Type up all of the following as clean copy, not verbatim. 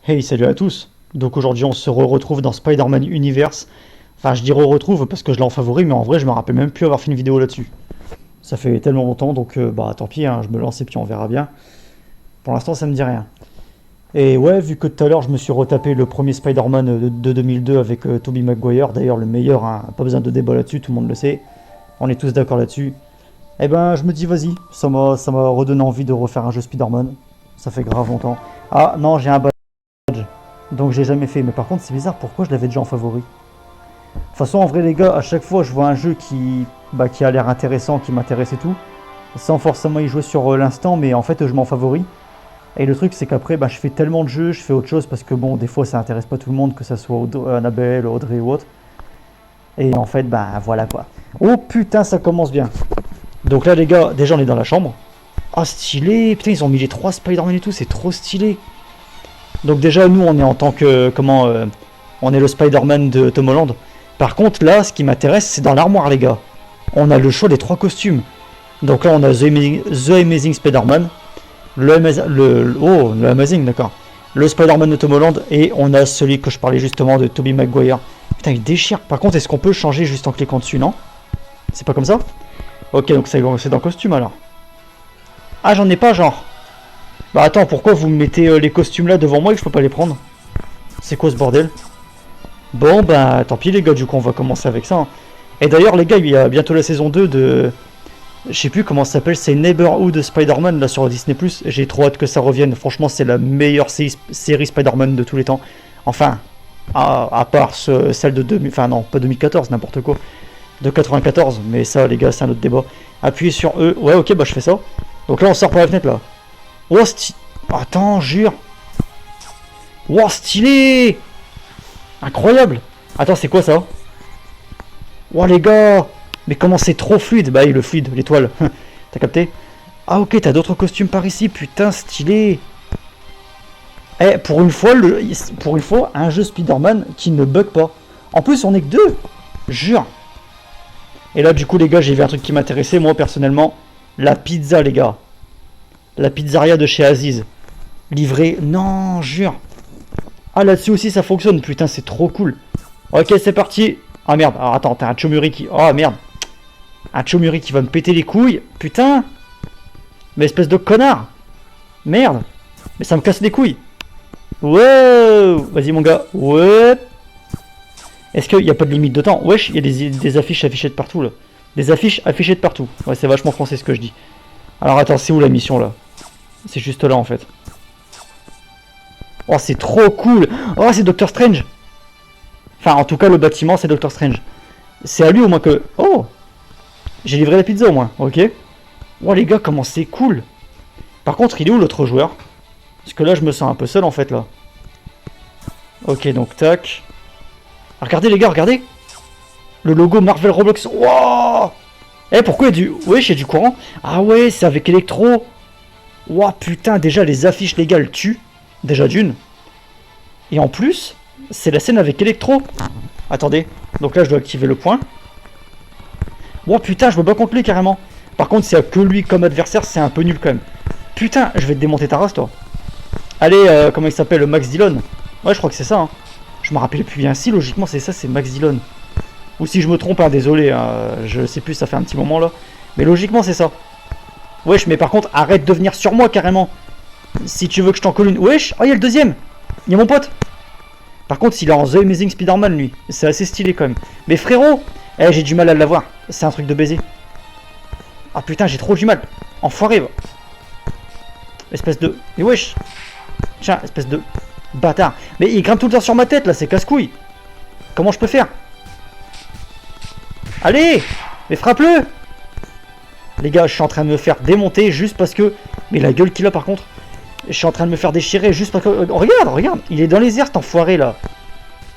Hey, salut à tous. Donc aujourd'hui on se retrouve dans Spider-Man Universe. Enfin je dis retrouve parce que je l'ai en favori, mais en vrai je me rappelle même plus avoir fait une vidéo là-dessus. Ça fait tellement longtemps, donc bah tant pis, hein, je me lance et puis on verra bien. Pour l'instant ça me dit rien. Et ouais, vu que tout à l'heure je me suis retapé le premier Spider-Man de 2002 avec Tobey Maguire, d'ailleurs le meilleur, hein, pas besoin de débat là-dessus, tout le monde le sait. On est tous d'accord là-dessus. Eh ben je me dis vas-y, ça m'a redonné envie de refaire un jeu Spider-Man. Ça fait grave longtemps. Ah non, j'ai un badge. Donc j'ai jamais fait. Mais par contre, c'est bizarre, pourquoi je l'avais déjà en favori? De toute façon, en vrai, les gars, à chaque fois, je vois un jeu qui a l'air intéressant, qui m'intéresse et tout, sans forcément y jouer sur l'instant, mais en fait, je m'en favori. Et le truc, c'est qu'après, bah, je fais tellement de jeux, je fais autre chose, parce que bon, des fois, ça intéresse pas tout le monde, que ça soit Annabelle, Audrey ou autre. Et en fait, bah voilà quoi. Oh putain, ça commence bien. Donc là, les gars, déjà, on est dans la chambre. Ah, stylé! Putain, ils ont mis les 3 Spider-Man et tout, c'est trop stylé! Donc déjà, nous, on est en tant que... on est le Spider-Man de Tom Holland. Par contre, là, ce qui m'intéresse, c'est dans l'armoire, les gars. On a le choix des 3 costumes. Donc là, on a The Amazing Spider-Man. Le Amazing, d'accord. Le Spider-Man de Tom Holland. Et on a celui que je parlais justement de Tobey Maguire. Putain, il déchire. Par contre, est-ce qu'on peut changer juste en cliquant dessus, non? C'est pas comme ça? Ok, donc c'est dans le costume, alors. Ah, j'en ai pas, genre. Bah attends, pourquoi vous me mettez les costumes là devant moi et que je peux pas les prendre? C'est quoi ce bordel? Bon bah tant pis les gars, du coup on va commencer avec ça, hein. Et d'ailleurs les gars, il y a bientôt la saison 2 de... Je sais plus comment ça s'appelle, c'est Neighborhood Spider-Man là sur Disney+. J'ai trop hâte que ça revienne, franchement c'est la meilleure série Spider-Man de tous les temps. Enfin, à part celle de 2000... Enfin non, pas 2014, n'importe quoi. De 94, mais ça les gars c'est un autre débat. Appuyez sur E, ouais ok bah je fais ça. Donc là on sort par la fenêtre là. Oh, attends, jure. Wow, stylé. Incroyable. Attends, c'est quoi ça? Wow, les gars. Mais comment c'est trop fluide? Bah, le fluide, l'étoile. T'as capté? Ah, ok, t'as d'autres costumes par ici. Putain, stylé. Eh, pour une fois, un jeu Spider-Man qui ne bug pas. En plus, on est que deux. Jure. Et là, du coup, les gars, j'ai vu un truc qui m'intéressait, moi, personnellement. La pizza, les gars. La pizzeria de chez Aziz. Livré. Non, jure. Ah, là-dessus aussi ça fonctionne. Putain, c'est trop cool. Ok, c'est parti. Ah merde. Alors attends, t'as un Chomuri qui. Oh merde. Un Chomuri qui va me péter les couilles. Putain. Mais espèce de connard. Merde. Mais ça me casse les couilles. Wow. Vas-y, mon gars. Ouais. Est-ce qu'il n'y a pas de limite de temps? Wesh, il y a des affiches affichées de partout là. Des affiches affichées de partout. Ouais, c'est vachement français ce que je dis. Alors attends, c'est où la mission là? C'est juste là en fait. Oh, c'est trop cool. Oh, c'est Doctor Strange. Enfin, en tout cas, le bâtiment, c'est Doctor Strange. C'est à lui au moins que... Oh, j'ai livré la pizza au moins, ok. Oh, les gars, comment c'est cool. Par contre, il est où l'autre joueur? Parce que là, je me sens un peu seul en fait, là. Ok, donc, tac. Regardez, les gars, regardez. Le logo Marvel Roblox. Wow. Eh, pourquoi il y a du... Wesh, il y a du courant. Ah ouais, c'est avec Electro. Wow, putain, déjà, les affiches légales tuent. Déjà d'une. Et en plus, c'est la scène avec Electro. Attendez, donc là je dois activer le point. Oh putain, je me bats contre lui carrément. Par contre, s'il n'y a que lui comme adversaire, c'est un peu nul quand même. Putain, je vais te démonter ta race toi. Allez, comment il s'appelle, Max Dillon. Ouais, je crois que c'est ça, hein. Je me rappelle plus bien. Si, logiquement, c'est ça, c'est Max Dillon. Ou si je me trompe, hein, désolé, hein, je sais plus, ça fait un petit moment là. Mais logiquement, c'est ça. Wesh, mais par contre, arrête de venir sur moi carrément. Si tu veux que je t'en colle une. Wesh, oh, il y a le deuxième. Il y a mon pote. Par contre, s'il est en The Amazing Spider-Man, lui, c'est assez stylé quand même. Mais frérot, eh, j'ai du mal à l'avoir. C'est un truc de baiser. Ah putain, j'ai trop du mal. Enfoiré, va. Espèce de... Mais wesh. Tiens, espèce de bâtard. Mais il grimpe tout le temps sur ma tête, là, c'est casse-couille. Comment je peux faire? Allez. Mais frappe-le. Les gars, je suis en train de me faire démonter juste parce que... Mais la gueule qu'il a, par contre. Je suis en train de me faire déchirer juste parce que... regarde, regarde. Il est dans les airs, cet enfoiré, là.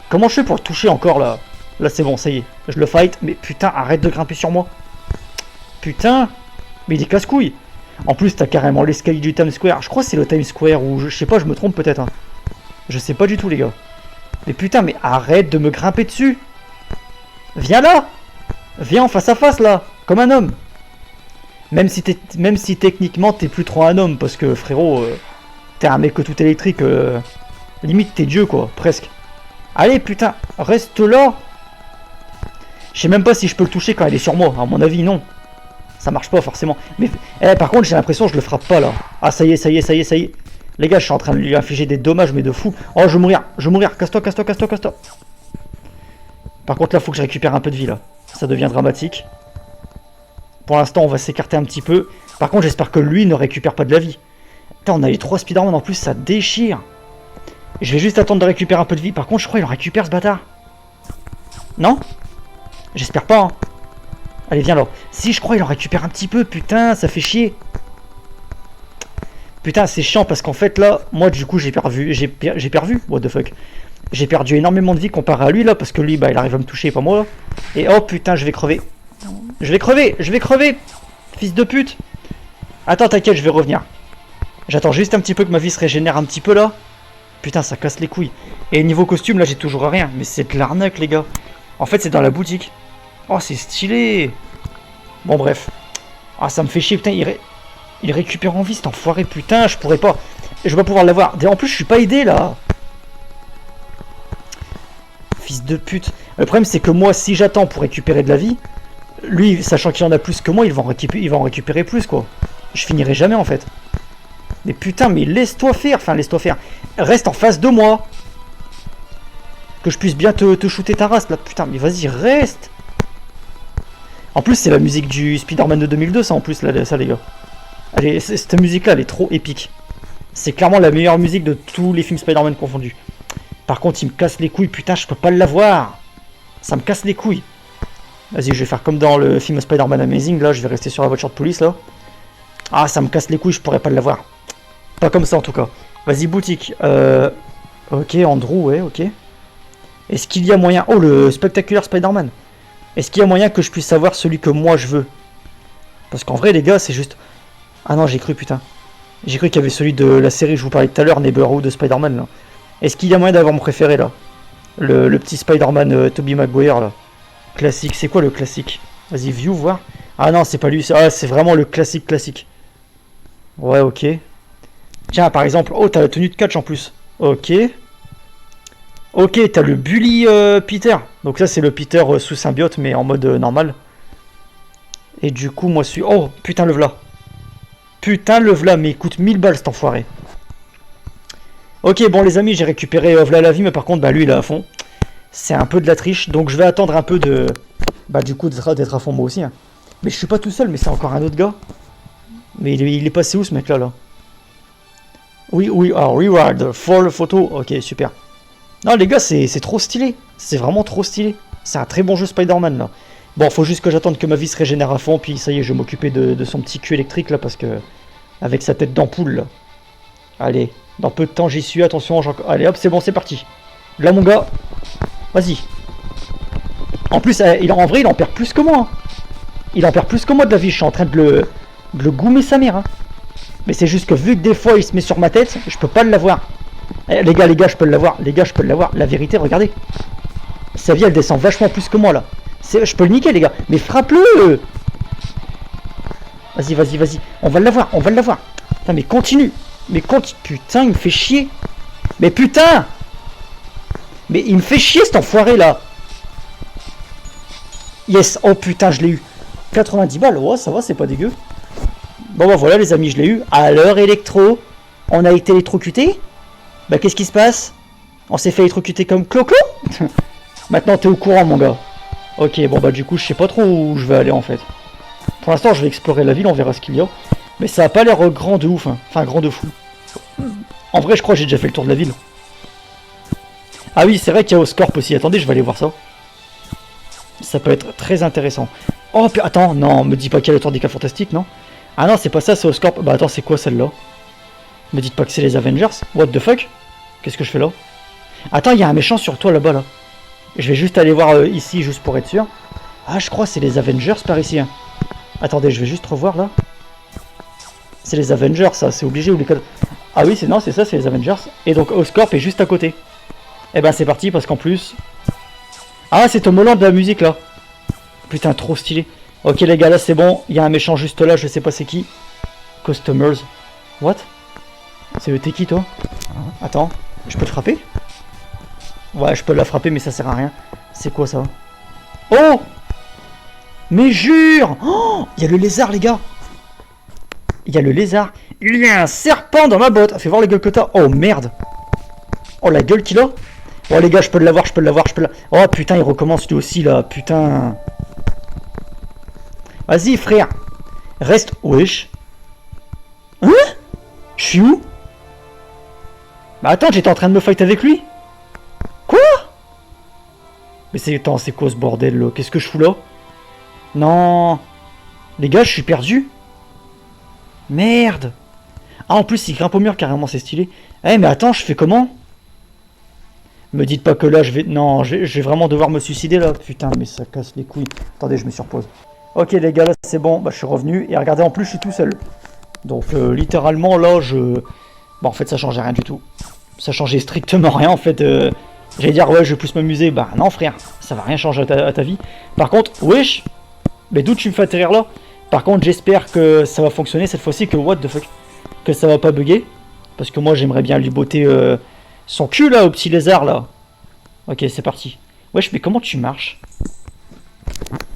Comment je fais pour le toucher encore, là? Là, c'est bon, ça y est. Je le fight. Mais putain, arrête de grimper sur moi. Putain. Mais il est casse-couille. En plus, t'as carrément l'escalier du Times Square. Je crois que c'est le Times Square ou... Je sais pas, je me trompe peut-être, hein. Je sais pas du tout, les gars. Mais putain, mais arrête de me grimper dessus. Viens là. Viens en face à face, là. Comme un homme. Même si techniquement t'es plus trop un homme, parce que frérot, t'es un mec tout électrique. Limite t'es Dieu quoi, presque. Allez putain, reste là. Je sais même pas si je peux le toucher quand il est sur moi, à mon avis non. Ça marche pas forcément. Mais par contre j'ai l'impression que je le frappe pas là. Ah ça y est, ça y est, ça y est, ça y est. Les gars, je suis en train de lui infliger des dommages mais de fou. Oh je vais mourir, casse-toi, casse-toi, casse-toi, casse-toi. Par contre là faut que je récupère un peu de vie là. Ça devient dramatique. Pour l'instant on va s'écarter un petit peu. Par contre j'espère que lui ne récupère pas de la vie. Putain on a les 3 Spider-Man en plus, ça déchire. Je vais juste attendre de récupérer un peu de vie. Par contre je crois qu'il en récupère ce bâtard. Non? J'espère pas hein. Allez viens là. Si je crois qu'il en récupère un petit peu, putain ça fait chier. Putain c'est chiant parce qu'en fait là, moi du coup j'ai perdu, what the fuck. J'ai perdu énormément de vie comparé à lui là, parce que lui bah il arrive à me toucher, pas moi là. Et oh putain je vais crever. Je vais crever. Fils de pute. Attends t'inquiète je vais revenir. J'attends juste un petit peu que ma vie se régénère un petit peu là. Putain ça casse les couilles. Et niveau costume là j'ai toujours rien, mais c'est de l'arnaque les gars. En fait c'est dans la boutique. Oh c'est stylé. Bon bref. Ah ça me fait chier putain, il récupère en vie cet enfoiré putain, je pourrais pas. Je vais pas pouvoir l'avoir. En plus je suis pas aidé là. Fils de pute. Le problème c'est que moi si j'attends pour récupérer de la vie, lui sachant qu'il en a plus que moi il va en récupérer plus quoi. Je finirai jamais en fait. Mais putain mais laisse-toi faire, enfin laisse-toi faire. Reste en face de moi. Que je puisse bien te shooter ta race là, putain mais vas-y reste. En plus c'est la musique du Spider-Man de 2002 ça en plus là, ça les gars. Allez, cette musique là elle est trop épique. C'est clairement la meilleure musique de tous les films Spider-Man confondus. Par contre il me casse les couilles, putain je peux pas l'avoir. Ça me casse les couilles. Vas-y je vais faire comme dans le film Spider-Man Amazing, là je vais rester sur la voiture de police là. Ah ça me casse les couilles, je pourrais pas l'avoir. Pas comme ça en tout cas. Vas-y boutique. Ok Andrew, ouais ok. Est-ce qu'il y a moyen... Oh le spectaculaire Spider-Man. Est-ce qu'il y a moyen que je puisse savoir celui que moi je veux? Parce qu'en vrai les gars c'est juste... Ah non j'ai cru putain. J'ai cru qu'il y avait celui de la série que je vous parlais tout à l'heure, Neighborhood de Spider-Man là. Est-ce qu'il y a moyen d'avoir mon préféré là? Le petit Spider-Man Tobey Maguire là. Classique, c'est quoi le classique? Vas-y, view, voir. Ah non, c'est pas lui, c'est vraiment le classique. Ouais, ok. Tiens, par exemple, oh, t'as la tenue de catch en plus. Ok. Ok, t'as le Bully Peter. Donc ça, c'est le Peter sous symbiote, mais en mode normal. Et du coup, moi, suis... Oh, putain, le v'là. Putain, le v'là, mais il coûte 1000 balles, cet enfoiré. Ok, bon, les amis, j'ai récupéré v'là la vie, mais par contre, bah, lui, il est à fond. C'est un peu de la triche, donc je vais attendre un peu de... Bah du coup d'être à fond moi aussi. Hein. Mais je suis pas tout seul, mais c'est encore un autre gars. Mais il est passé où ce mec là? Oui, alors reward, for photo. Ok, super. Non les gars, c'est trop stylé. C'est vraiment trop stylé. C'est un très bon jeu Spider-Man là. Bon, faut juste que j'attende que ma vie se régénère à fond, puis ça y est, je vais m'occuper de son petit cul électrique là, parce que... Avec sa tête d'ampoule là. Allez, dans peu de temps j'y suis, attention, allez hop, c'est bon, c'est parti. Là mon gars... Vas-y. En plus, en vrai, il en perd plus que moi. Hein. Il en perd plus que moi de la vie. Je suis en train de le goumer sa mère. Hein. Mais c'est juste que vu que des fois, il se met sur ma tête, je peux pas l'avoir. Les gars, je peux l'avoir. Les gars, je peux l'avoir. La vérité, regardez. Sa vie, elle descend vachement plus que moi, là. Je peux le niquer, les gars. Mais frappe-le. Vas-y. On va l'avoir. Putain, mais continue. Putain, il me fait chier. Mais putain. Mais il me fait chier cet enfoiré là. Yes, oh putain je l'ai eu. 90 balles, ouais ça va, c'est pas dégueu. Bon bah voilà les amis, je l'ai eu. Alors électro, on a été électrocuté. Bah qu'est-ce qui se passe? On s'est fait électrocuter comme Clo-Clo. Maintenant t'es au courant mon gars. Ok bon bah du coup je sais pas trop où je vais aller en fait. Pour l'instant je vais explorer la ville, on verra ce qu'il y a. Mais ça a pas l'air grand de ouf, hein. Enfin grand de fou. En vrai je crois que j'ai déjà fait le tour de la ville. Ah oui, c'est vrai qu'il y a Oscorp aussi. Attendez, je vais aller voir ça. Ça peut être très intéressant. Oh, attends, non, me dis pas qu'il y a le tour des cas fantastiques, non? Ah non, c'est pas ça, c'est Oscorp. Bah attends, c'est quoi celle-là? Me dites pas que c'est les Avengers? What the fuck? Qu'est-ce que je fais là? Attends, il y a un méchant sur toi là-bas, là. Je vais juste aller voir ici, juste pour être sûr. Ah, je crois que c'est les Avengers par ici. Hein. Attendez, je vais juste revoir là. C'est les Avengers, ça, c'est obligé. Ou les... Ah oui, c'est ça, c'est les Avengers. Et donc Oscorp est juste à côté. Et ben c'est parti parce qu'en plus... Ah c'est Tom Holland de la musique là. Putain trop stylé. Ok les gars là c'est bon. Il y a un méchant juste là, je sais pas c'est qui. Customers. What? C'est le t'es qui toi? Attends. Je peux le frapper? Ouais, je peux la frapper, mais ça sert à rien. C'est quoi ça? Oh! Mais jure! Oh! Il y a le lézard, les gars! Il y a le lézard. Il y a un serpent dans ma botte. Fais voir la gueule que t'as. Oh merde! Oh la gueule qu'il a! Oh les gars, je peux l'avoir, je peux l'avoir, je peux l'avoir. Oh putain, il recommence lui aussi là, putain. Vas-y frère. Reste. Wesh. Hein? Je suis où? Bah attends, j'étais en train de me fight avec lui. Quoi? Mais c'est... Attends, c'est quoi ce bordel là? Qu'est-ce que je fous là? Non. Les gars, je suis perdu. Merde. Ah en plus il grimpe au mur carrément, c'est stylé. Eh mais attends, je fais comment? Me dites pas que là je vais... Non, je vais vraiment devoir me suicider là. Putain, mais ça casse les couilles. Attendez, je me surpose. Ok les gars, là c'est bon, bah je suis revenu. Et regardez, en plus je suis tout seul. Donc littéralement là je... Bah en fait ça changeait rien du tout. Ça changeait strictement rien en fait. J'allais dire ouais je vais plus m'amuser. Bah non frère, ça va rien changer à ta vie. Par contre, wesh. Mais d'où tu me fais atterrir là? Par contre j'espère que ça va fonctionner cette fois-ci, que what the fuck, que ça va pas bugger. Parce que moi j'aimerais bien lui botter son cul là au petit lézard là. Ok c'est parti. Wesh mais comment tu marches?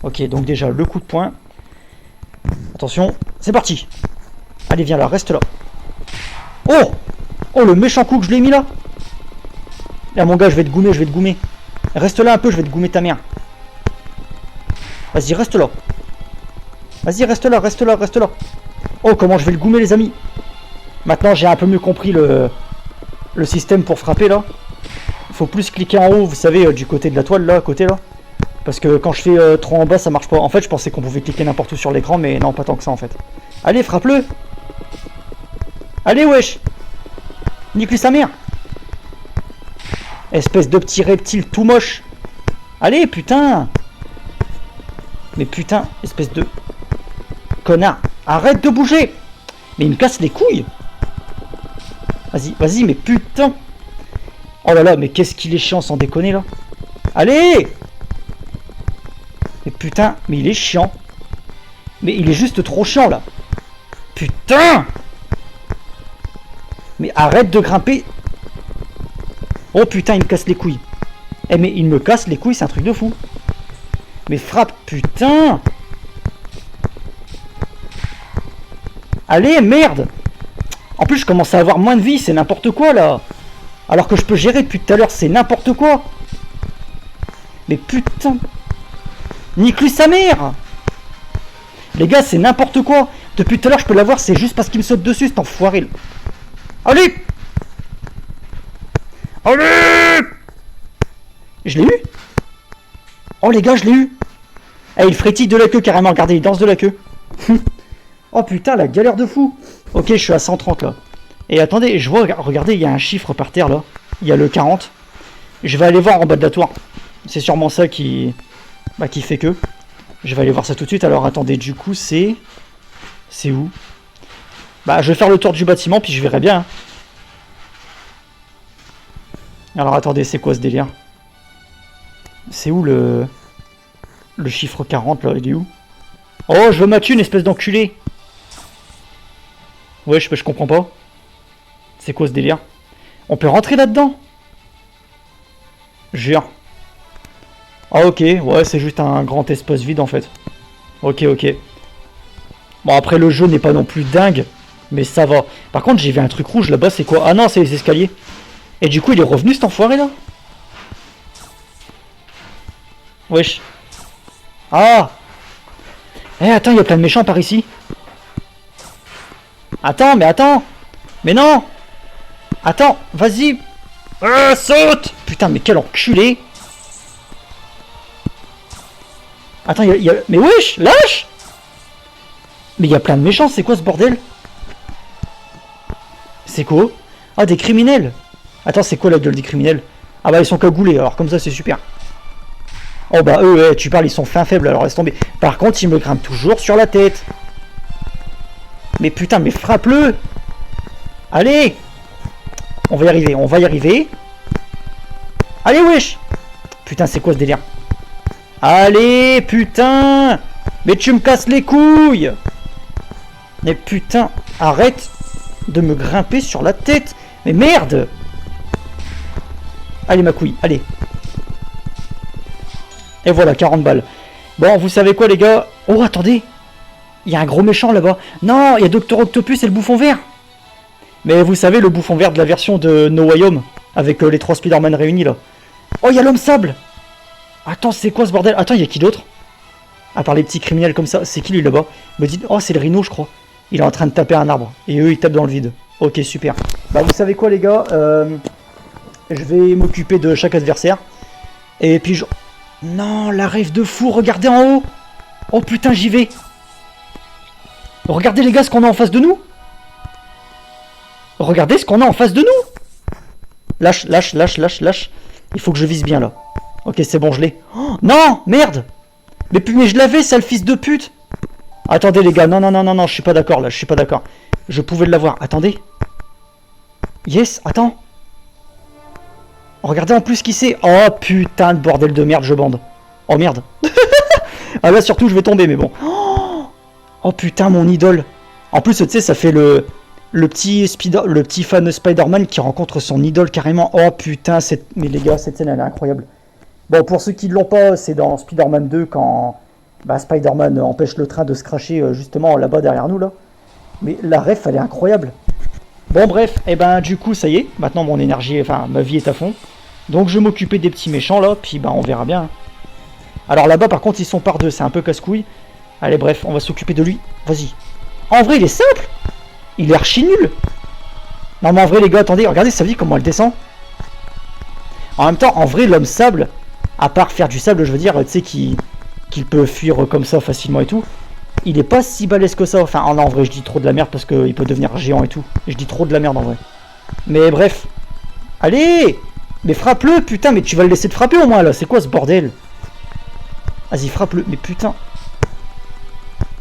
Ok donc déjà le coup de poing. Attention, c'est parti. Allez viens là, reste là. Oh! Oh le méchant coup que je l'ai mis là. Là mon gars je vais te goumer, je vais te goumer. Reste là un peu, je vais te goumer ta mère. Vas-y reste là. Vas-y reste là, reste là, reste là. Oh comment je vais le goumer les amis. Maintenant j'ai un peu mieux compris le système pour frapper là. Faut plus cliquer en haut, vous savez, du côté de la toile là, à côté là. Parce que quand je fais trop en bas ça marche pas. En fait je pensais qu'on pouvait cliquer n'importe où sur l'écran, mais non pas tant que ça en fait. Allez frappe-le. Allez wesh. Nique-lui sa mère. Espèce de petit reptile tout moche. Allez putain. Mais putain, espèce de connard. Arrête de bouger. Mais il me casse les couilles. Vas-y, vas-y, mais putain. Oh là là, mais qu'est-ce qu'il est chiant sans déconner là. Allez. Mais putain, mais il est chiant. Mais il est juste trop chiant là. Putain. Mais arrête de grimper. Oh putain, il me casse les couilles. Eh mais il me casse les couilles, c'est un truc de fou. Mais frappe, putain. Allez, merde. En plus, je commence à avoir moins de vie, c'est n'importe quoi, là. Alors que je peux gérer depuis tout à l'heure, c'est n'importe quoi. Mais putain. Nique-lui sa mère. Les gars, c'est n'importe quoi. Depuis tout à l'heure, je peux l'avoir, c'est juste parce qu'il me saute dessus, cet enfoiré, là. Allez. Allez. Je l'ai eu. Oh, les gars, je l'ai eu. Eh, il frétille de la queue, carrément. Regardez, il danse de la queue. Oh putain, la galère de fou. Ok, je suis à 130 là. Et attendez, je vois, regardez, il y a un chiffre par terre là. Il y a le 40. Je vais aller voir en bas de la tour. C'est sûrement ça qui fait que. Je vais aller voir ça tout de suite. Alors attendez, du coup c'est... C'est où? Bah je vais faire le tour du bâtiment puis je verrai bien. Hein. Alors attendez, c'est quoi ce délire? C'est où le chiffre 40 là? Il est où? Oh, je veux ma thune, espèce d'enculé. Ouais, je comprends pas. C'est quoi ce délire? On peut rentrer là-dedans? Jure. Ah ok, ouais, c'est juste un grand espace vide en fait. Ok, ok. Bon, après le jeu n'est pas non plus dingue, mais ça va. Par contre, j'ai vu un truc rouge là-bas, c'est quoi? Ah non, c'est les escaliers. Et du coup, il est revenu cet enfoiré là? Wesh. Ah. Eh, attends, il y a plein de méchants par ici. Attends, mais attends. Mais non. Attends, vas-y. Saute. Putain, mais quel enculé. Attends, il y a... Mais wesh, lâche. Mais il y a plein de méchants, c'est quoi ce bordel? C'est quoi? Ah, des criminels. Attends, c'est quoi la gueule des criminels? Ah bah, ils sont cagoulés, alors comme ça, c'est super. Oh bah, eux, ouais, tu parles, ils sont fin faibles, alors laisse tomber. Par contre, ils me grimpent toujours sur la tête. Mais putain, mais frappe-le. Allez. On va y arriver, on va y arriver. Allez, wesh. Putain, c'est quoi ce délire? Allez, putain. Mais tu me casses les couilles. Mais putain, arrête de me grimper sur la tête. Mais merde. Allez ma couille, allez. Et voilà, 40 balles. Bon, vous savez quoi les gars? Oh, attendez. Il y a un gros méchant là-bas. Non, il y a Docteur Octopus et le bouffon vert. Mais vous savez, le bouffon vert de la version de No Way Home. Avec les 3 Spider-Man réunis là. Oh, il y a l'homme sable. Attends, c'est quoi ce bordel? Attends, il y a qui d'autre? À part les petits criminels comme ça. C'est qui lui là-bas? Me dites, oh, c'est le rhino, je crois. Il est en train de taper un arbre. Et eux, ils tapent dans le vide. Ok, super. Bah, vous savez quoi les gars? Je vais m'occuper de chaque adversaire. Et puis je... Non, la rêve de fou, regardez en haut. Oh putain, j'y vais. Regardez les gars ce qu'on a en face de nous. Regardez ce qu'on a en face de nous. Lâche, lâche, lâche, lâche, lâche. Il faut que je vise bien là. Ok, c'est bon, je l'ai. Oh, non, merde. Mais je l'avais, sale fils de pute. Attendez les gars, non, non, non, non, non, je suis pas d'accord là, je suis pas d'accord. Je pouvais l'avoir, attendez. Yes, attends. Regardez en plus qui c'est. Oh putain de bordel de merde, je bande. Oh merde. Ah là surtout je vais tomber mais bon. Oh putain mon idole. En plus tu sais ça fait le petit fan Spider-Man qui rencontre son idole carrément. Oh putain, mais les gars cette scène elle est incroyable. Bon pour ceux qui ne l'ont pas, c'est dans Spider-Man 2 quand Spider-Man empêche le train de se cracher justement là-bas derrière nous là. Mais la ref elle est incroyable. Bon bref, et ben du coup ça y est, maintenant mon énergie, enfin ma vie est à fond. Donc je vais m'occuper des petits méchants là, puis on verra bien. Alors là-bas par contre ils sont par deux, c'est un peu casse-couille. Allez bref, on va s'occuper de lui, vas-y. En vrai il est simple. Il est archi nul. Non mais en vrai les gars, attendez, regardez sa vie comment elle descend. En même temps, en vrai l'homme sable, à part faire du sable, je veux dire, tu sais qu'il peut fuir comme ça facilement et tout. Il est pas si balèze que ça, enfin en vrai je dis trop de la merde parce qu'il peut devenir géant et tout. Je dis trop de la merde en vrai. Mais bref. Allez. Mais frappe-le, putain, mais tu vas le laisser te frapper au moins là, c'est quoi ce bordel? Vas-y, frappe-le, mais putain.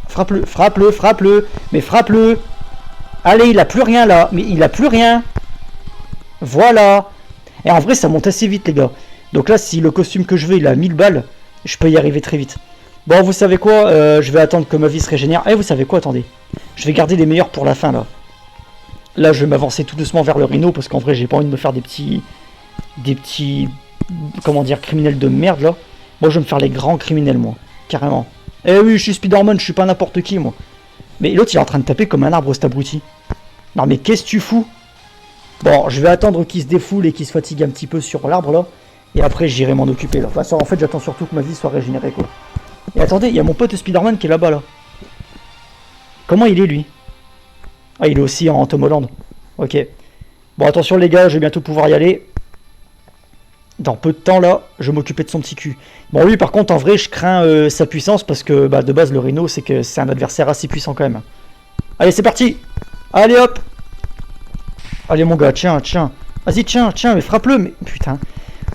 Frappe-le, frappe-le, frappe-le, mais frappe-le. Allez, il a plus rien là, mais il a plus rien. Voilà. Et en vrai, ça monte assez vite les gars. Donc là, si le costume que je veux, il a 1000 balles, je peux y arriver très vite. Bon, vous savez quoi, je vais attendre que ma vie se régénère. Eh, vous savez quoi, attendez. Je vais garder les meilleurs pour la fin là. Là, je vais m'avancer tout doucement vers le rhino parce qu'en vrai, j'ai pas envie de me faire des petits, comment dire, criminels de merde là. Moi je vais me faire les grands criminels moi, carrément. Eh oui je suis Spider-Man, je suis pas n'importe qui moi. Mais l'autre il est en train de taper comme un arbre cet abruti. Non mais qu'est-ce que tu fous? Bon je vais attendre qu'il se défoule et qu'il se fatigue un petit peu sur l'arbre là. Et après j'irai m'en occuper là. Enfin en fait j'attends surtout que ma vie soit régénérée quoi. Et attendez, il y a mon pote Spider-Man qui est là-bas là. Comment il est lui? Ah il est aussi en Tom Holland. Ok. Bon attention les gars, je vais bientôt pouvoir y aller. Dans peu de temps là, je vais m'occuper de son petit cul. Bon lui par contre en vrai je crains sa puissance parce que de base le rhino c'est un adversaire assez puissant quand même. Allez c'est parti. Allez hop. Allez mon gars, tiens, tiens. Vas-y tiens, tiens, mais frappe-le, mais putain.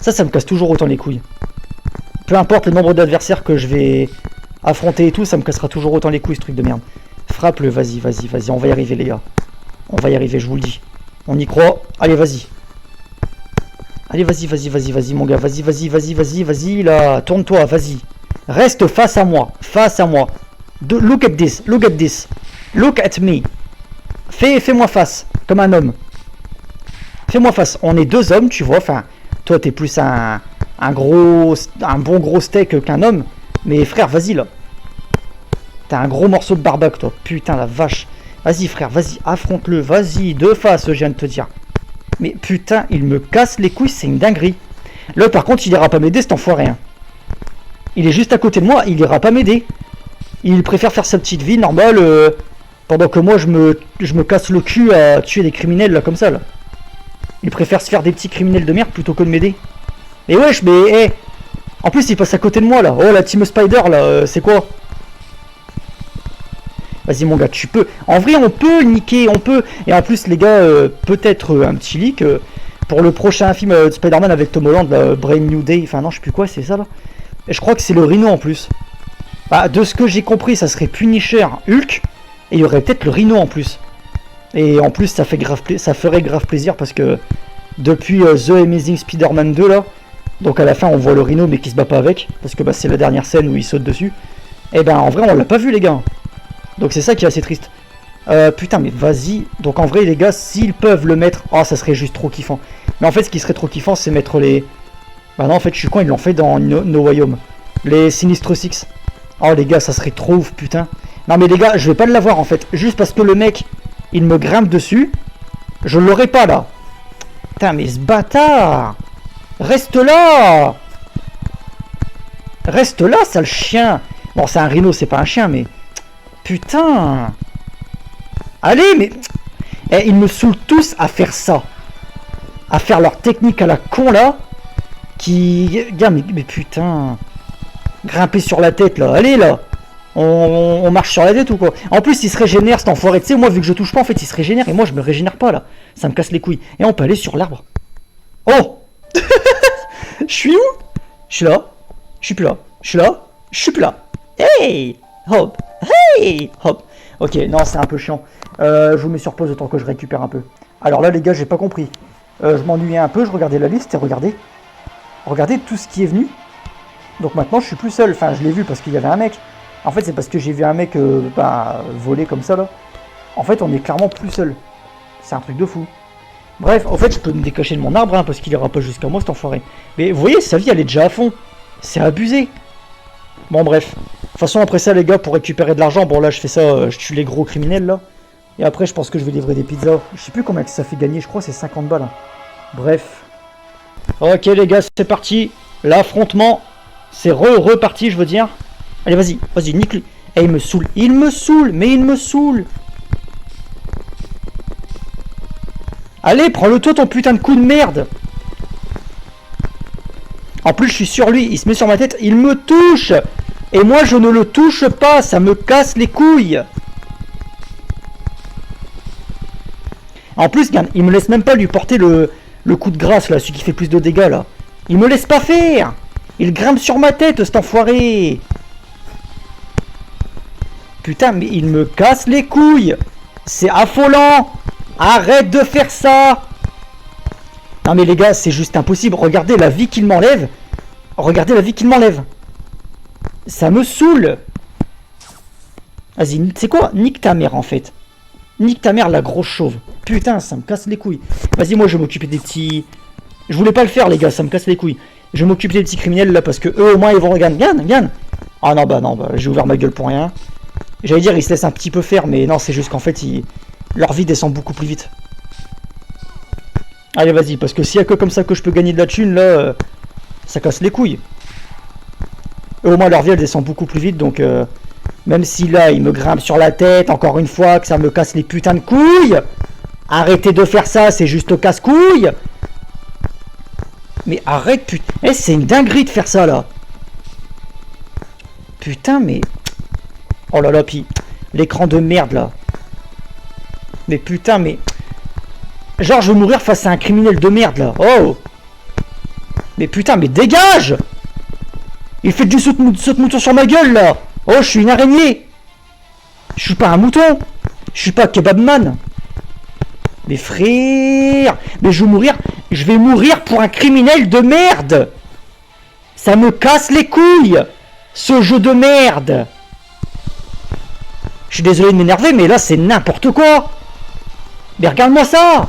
Ça me casse toujours autant les couilles. Peu importe le nombre d'adversaires que je vais affronter et tout, ça me cassera toujours autant les couilles ce truc de merde. Frappe-le, vas-y, vas-y, vas-y, on va y arriver les gars. On va y arriver, je vous le dis. On y croit, allez vas-y. Allez, vas-y, vas-y, vas-y, vas-y, mon gars, vas-y, vas-y, vas-y, vas-y, vas-y, là, tourne-toi, vas-y. Reste face à moi, face à moi. Look at this, look at this. Look at me. Fais-moi face, comme un homme. Fais-moi face, on est deux hommes, tu vois, enfin, toi t'es plus un bon gros steak qu'un homme. Mais frère, vas-y, là. T'as un gros morceau de barbac, toi, putain, la vache. Vas-y, frère, vas-y, affronte-le, vas-y, de face, je viens de te dire. Mais putain, il me casse les couilles, c'est une dinguerie. Là, par contre, il ira pas m'aider, cet enfoiré. Hein. Il est juste à côté de moi, il ira pas m'aider. Il préfère faire sa petite vie normale, pendant que moi, je me casse le cul à tuer des criminels, là, comme ça, là. Il préfère se faire des petits criminels de merde plutôt que de m'aider. Et wesh, mais, hey. En plus, il passe à côté de moi, là. Oh, la Team Spider, là, c'est quoi? Vas-y mon gars, tu peux. En vrai, on peut niquer, on peut. Et en plus, les gars, peut-être un petit leak pour le prochain film de Spider-Man avec Tom Holland, là, Brand New Day. Enfin non, je sais plus quoi, c'est ça là. Et je crois que c'est le Rhino en plus. Bah, de ce que j'ai compris, ça serait Punisher, Hulk, et il y aurait peut-être le Rhino en plus. Et en plus, ça ferait grave plaisir parce que depuis The Amazing Spider-Man 2 là, donc à la fin, on voit le Rhino mais qui se bat pas avec, parce que c'est la dernière scène où il saute dessus. Et ben en vrai, on l'a pas vu les gars. Donc c'est ça qui est assez triste. Putain, mais vas-y. Donc en vrai, les gars, s'ils peuvent le mettre... Oh, ça serait juste trop kiffant. Mais en fait, ce qui serait trop kiffant, c'est mettre les... Bah non, en fait, je suis con, ils l'ont fait dans No Way Home. Les Sinistre Six. Oh, les gars, ça serait trop ouf, putain. Non, mais les gars, je vais pas l'avoir, en fait. Juste parce que le mec, il me grimpe dessus. Je l'aurai pas, là. Putain, mais ce bâtard! Reste là! Reste là, sale chien! Bon, c'est un rhino, c'est pas un chien, mais... Putain! Allez, mais... Eh, ils me saoulent tous à faire ça. À faire leur technique à la con, là. Qui... Gars, mais putain... Grimper sur la tête, là. Allez, là! On marche sur la tête ou quoi? En plus, il se régénère, cet enfoiré. Tu sais, moi, vu que je touche pas, en fait, il se régénère. Et moi, je me régénère pas, là. Ça me casse les couilles. Et on peut aller sur l'arbre. Oh! Je suis où? Je suis là. Je suis plus là. Je suis là. Je suis plus là. Hey! Hop! Hey! Hop! Ok, non, c'est un peu chiant. Je vous mets sur pause autant que je récupère un peu. Alors là, les gars, j'ai pas compris. Je m'ennuyais un peu, je regardais la liste et regardez. Regardez tout ce qui est venu. Donc maintenant, je suis plus seul. Enfin, je l'ai vu parce qu'il y avait un mec. En fait, c'est parce que j'ai vu un mec voler comme ça, là. En fait, on est clairement plus seul. C'est un truc de fou. Bref, en fait, je peux me décacher de mon arbre, hein, parce qu'il ira pas jusqu'à moi, cet enfoiré. Mais vous voyez, sa vie, elle est déjà à fond. C'est abusé. Bon, bref. De toute façon, après ça, les gars, pour récupérer de l'argent, bon, là, je fais ça, je tue les gros criminels, là. Et après, je pense que je vais livrer des pizzas. Je sais plus combien que ça fait gagner, je crois que c'est 50 balles. Hein. Bref. Ok, les gars, c'est parti. L'affrontement, c'est reparti, je veux dire. Allez, vas-y, vas-y, nique-lui. Eh, il me saoule, mais il me saoule. Allez, prends-le toi, ton putain de coup de merde. En plus, je suis sur lui, il se met sur ma tête, il me touche. Et moi, je ne le touche pas, ça me casse les couilles. En plus, il me laisse même pas lui porter le coup de grâce, là, celui qui fait plus de dégâts, là. Il me laisse pas faire. Il grimpe sur ma tête, cet enfoiré. Putain, mais il me casse les couilles. C'est affolant. Arrête de faire ça. Non mais les gars, c'est juste impossible. Regardez la vie qu'il m'enlève. Regardez la vie qu'il m'enlève. Ça me saoule. Vas-y, c'est quoi? Nique ta mère en fait. Nique ta mère la grosse chauve. Putain, ça me casse les couilles. Vas-y, moi je vais m'occuper des petits... Je voulais pas le faire les gars, ça me casse les couilles. Je vais m'occuper des petits criminels là parce que eux au moins ils vont regarder. Viens. Ah non, bah j'ai ouvert ma gueule pour rien. J'allais dire ils se laissent un petit peu faire, mais non, c'est juste qu'en fait leur vie descend beaucoup plus vite. Allez, vas-y, parce que s'il y a que comme ça que je peux gagner de la thune, là, ça casse les couilles. Et au moins, leur vie, elle descend beaucoup plus vite, donc... même si là, il me grimpe sur la tête, encore une fois, que ça me casse les putains de couilles. Arrêtez de faire ça, c'est juste casse-couilles. Mais arrête, putain. Eh, c'est une dinguerie de faire ça, là. Putain, mais... Oh là là, puis... L'écran de merde, là. Mais putain, mais... Genre, je vais mourir face à un criminel de merde, là. Oh! Mais putain, mais dégage! Il fait du saute-mouton sur ma gueule, là! Oh, je suis une araignée! Je suis pas un mouton! Je suis pas Kebabman! Mais frère! Mais je vais mourir pour un criminel de merde! Ça me casse les couilles! Ce jeu de merde! Je suis désolé de m'énerver, mais là, c'est n'importe quoi! Mais regarde-moi ça!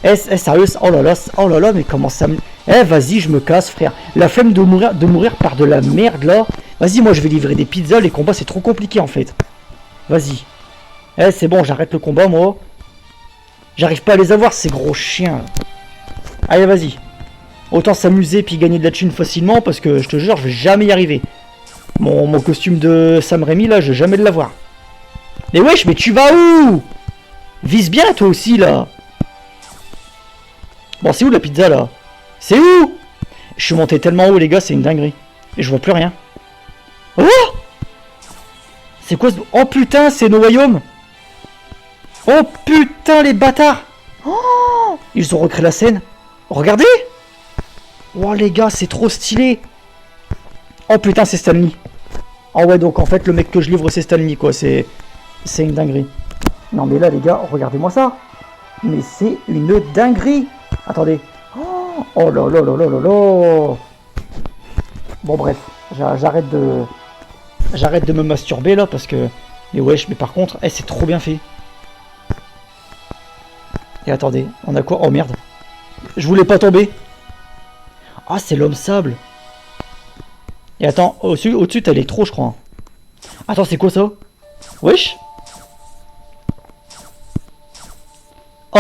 Eh, sérieux, oh là là, mais comment ça me... Eh, vas-y, je me casse, frère. La flemme de mourir par de la merde, là. Vas-y, moi, je vais livrer des pizzas. Les combats, c'est trop compliqué, en fait. Vas-y. Eh, c'est bon, j'arrête le combat, moi. J'arrive pas à les avoir, ces gros chiens. Allez, vas-y. Autant s'amuser, puis gagner de la thune facilement, parce que, je te jure, je vais jamais y arriver. Mon costume de Sam Raimi, là, je vais jamais l'avoir. Mais wesh, mais tu vas où? Vise bien, toi aussi, là. Bon, c'est où la pizza là? C'est où? Je suis monté tellement haut, les gars, c'est une dinguerie. Et je vois plus rien. Oh! C'est quoi ce... Oh putain, c'est nos royaumes! Oh putain, les bâtards! Oh! Ils ont recréé la scène. Regardez! Oh les gars, c'est trop stylé! Oh putain, c'est Stanley. Oh ouais, donc en fait, le mec que je livre, c'est Stanley, quoi. C'est une dinguerie. Non mais là, les gars, regardez-moi ça! Mais c'est une dinguerie! Attendez. Oh là là là là là là. Bon bref, j'arrête de me masturber là parce que Mais wesh, mais par contre, c'est trop bien fait. Et attendez, on a quoi? Oh merde. Je voulais pas tomber. Ah, c'est l'homme sable. Et attends, au-dessus t'as l'électro, je crois. Attends, c'est quoi ça? Wesh. Oh,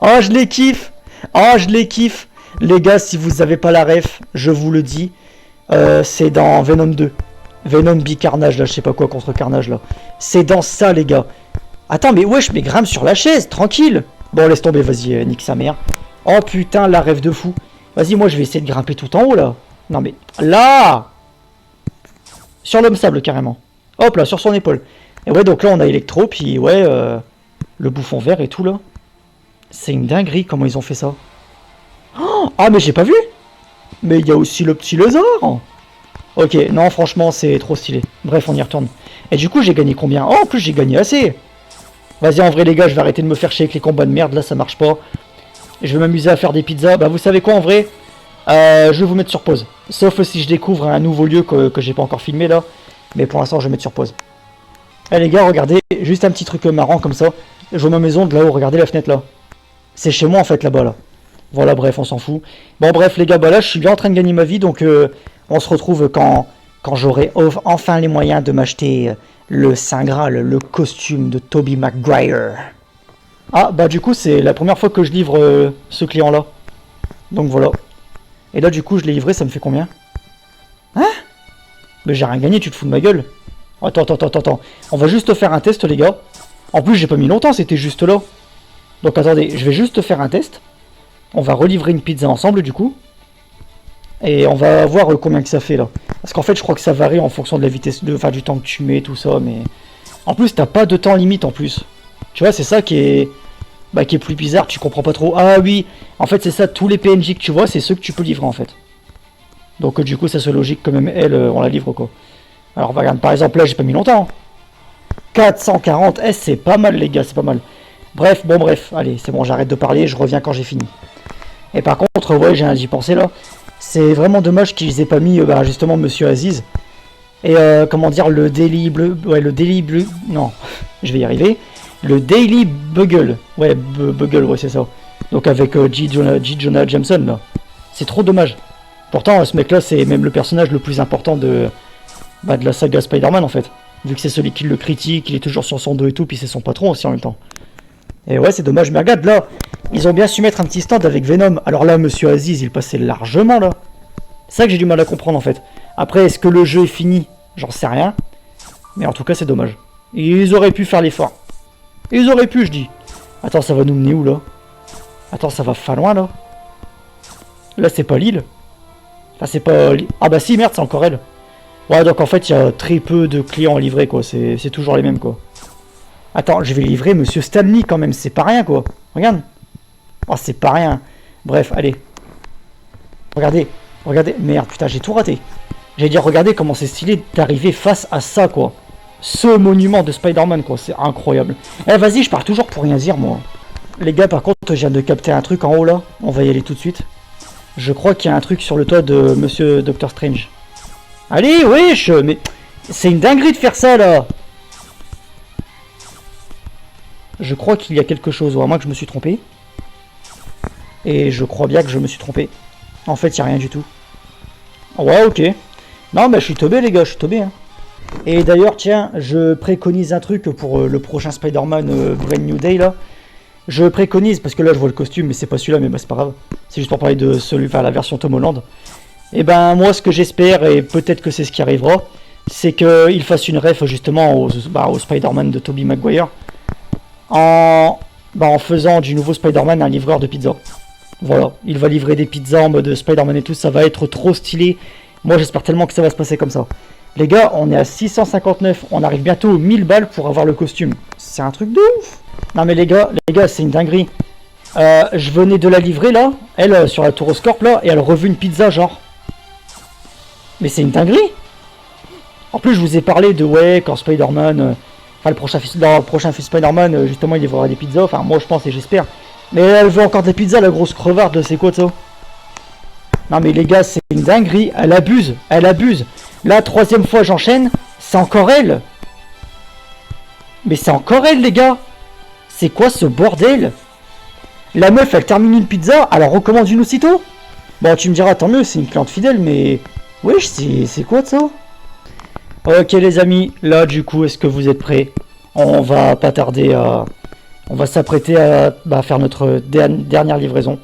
oh, je les kiffe. Oh, je les kiffe. Les gars, si vous avez pas la ref, je vous le dis, c'est dans Venom 2. Venom Bicarnage, là, je sais pas quoi contre Carnage, là. C'est dans ça, les gars. Attends, mais wesh, mais grimpe sur la chaise, tranquille. Bon, laisse tomber, vas-y, nique sa mère. Oh putain, la rêve de fou. Vas-y, moi, je vais essayer de grimper tout en haut, là. Non, mais là. Sur l'homme sable, carrément. Hop, là, sur son épaule. Et ouais, donc là, on a Electro, puis ouais, le bouffon vert et tout, là. C'est une dinguerie, comment ils ont fait ça. Oh, ah, mais j'ai pas vu. Mais il y a aussi le petit lézard. Ok, non, franchement, c'est trop stylé. Bref, on y retourne. Et du coup, j'ai gagné combien? Oh, en plus, j'ai gagné assez. Vas-y, en vrai, les gars, je vais arrêter de me faire chier avec les combats de merde. Là, ça marche pas. Je vais m'amuser à faire des pizzas. Bah, vous savez quoi, en vrai, je vais vous mettre sur pause. Sauf si je découvre un nouveau lieu que j'ai pas encore filmé, là. Mais pour l'instant, je vais mettre sur pause. Eh, les gars, regardez. Juste un petit truc marrant, comme ça. Je vois ma maison de là-haut. Regardez la fenêtre, là. C'est chez moi, en fait, là-bas, là. Voilà, bref, on s'en fout. Bon, bref, les gars, bah là, je suis bien en train de gagner ma vie. Donc, on se retrouve quand j'aurai enfin les moyens de m'acheter le Saint Graal, le costume de Tobey Maguire. Ah, bah du coup, c'est la première fois que je livre ce client-là. Donc voilà. Et là, du coup, je l'ai livré, ça me fait combien? Hein? Mais j'ai rien gagné, tu te fous de ma gueule. Attends. On va juste faire un test, les gars. En plus, j'ai pas mis longtemps, c'était juste là. Donc attendez, je vais juste faire un test. On va relivrer une pizza ensemble, du coup. Et on va voir combien que ça fait là. Parce qu'en fait je crois que ça varie en fonction de la vitesse enfin du temps que tu mets, tout ça, mais. En plus t'as pas de temps limite en plus. Tu vois, c'est ça qui est. Bah qui est plus bizarre, tu comprends pas trop. Ah oui, en fait c'est ça, tous les PNJ que tu vois, c'est ceux que tu peux livrer en fait. Donc du coup ça c'est logique quand même, elle, on la livre quoi. Alors regarde, par exemple là j'ai pas mis longtemps. 440, c'est pas mal les gars, c'est pas mal. Bref, allez, c'est bon, j'arrête de parler, je reviens quand j'ai fini. Et par contre, ouais, j'ai d'y penser là. C'est vraiment dommage qu'ils aient pas mis justement Monsieur Aziz. Et comment dire, le Daily Bleu. Ouais, le Daily Bleu. Non, je vais y arriver. Le Daily Bugle. Ouais, Bugle, ouais, c'est ça. Donc avec J. Jonah Jameson là. C'est trop dommage. Pourtant, ce mec là, c'est même le personnage le plus important de la saga Spider-Man en fait. Vu que c'est celui qui le critique, il est toujours sur son dos et tout, puis c'est son patron aussi en même temps. Et ouais, c'est dommage, mais regarde là, ils ont bien su mettre un petit stand avec Venom. Alors là, Monsieur Aziz, il passait largement là. C'est ça que j'ai du mal à comprendre en fait. Après, est-ce que le jeu est fini? J'en sais rien. Mais en tout cas, c'est dommage. Ils auraient pu faire l'effort. Ils auraient pu, je dis. Attends, ça va nous mener où là? Attends, ça va pas loin là. Là, c'est pas l'île. Enfin, c'est pas l'île. Ah bah si, merde, c'est encore elle. Ouais, donc en fait, il y a très peu de clients à livrer quoi. C'est toujours les mêmes quoi. Attends, je vais livrer Monsieur Stanley quand même, c'est pas rien quoi. Regarde. Oh, c'est pas rien. Bref, allez. Regardez. Merde, putain, j'ai tout raté. J'allais dire, regardez comment c'est stylé d'arriver face à ça quoi. Ce monument de Spider-Man quoi, c'est incroyable. Eh, vas-y, je pars toujours pour rien dire moi. Les gars, par contre, je viens de capter un truc en haut là. On va y aller tout de suite. Je crois qu'il y a un truc sur le toit de Monsieur Doctor Strange. Allez, wesh, mais c'est une dinguerie de faire ça là. Je crois qu'il y a quelque chose, ou à moins que je me suis trompé. Et je crois bien que je me suis trompé. En fait, il n'y a rien du tout. Ouais, ok. Non, mais je suis teubé, les gars, je suis teubé. Hein. Et d'ailleurs, tiens, je préconise un truc pour le prochain Spider-Man Brand New Day, là. Je préconise, parce que là, je vois le costume, mais c'est pas celui-là, mais bah, c'est pas grave. C'est juste pour parler de la version Tom Holland. Et ben, moi, ce que j'espère, et peut-être que c'est ce qui arrivera, c'est qu'il fasse une ref, justement, au Spider-Man de Tobey Maguire. En faisant du nouveau Spider-Man un livreur de pizza. Voilà, il va livrer des pizzas en mode Spider-Man et tout, ça va être trop stylé. Moi j'espère tellement que ça va se passer comme ça. Les gars, on est à 659, on arrive bientôt aux 1000 balles pour avoir le costume. C'est un truc de ouf. Non mais les gars, c'est une dinguerie. Je venais de la livrer là, elle sur la Tour Oscorp là, et elle revu une pizza genre. Mais c'est une dinguerie. En plus je vous ai parlé de ouais, quand Spider-Man... Enfin, dans le prochain film Spider-Man, justement, il livrera des pizzas. Enfin, moi, je pense et j'espère. Mais elle veut encore des pizzas, la grosse crevarde. C'est quoi, ça? Non, mais les gars, c'est une dinguerie. Elle abuse. Là, 3e fois, j'enchaîne. C'est encore elle. Mais c'est encore elle, les gars. C'est quoi ce bordel? La meuf, elle termine une pizza, alors recommande une aussitôt. Bon, tu me diras, tant mieux, c'est une cliente fidèle, mais... Wesh, c'est quoi de ça? Ok, les amis, là, du coup, est-ce que vous êtes prêts? On va pas tarder à... On va s'apprêter à faire notre dernière livraison.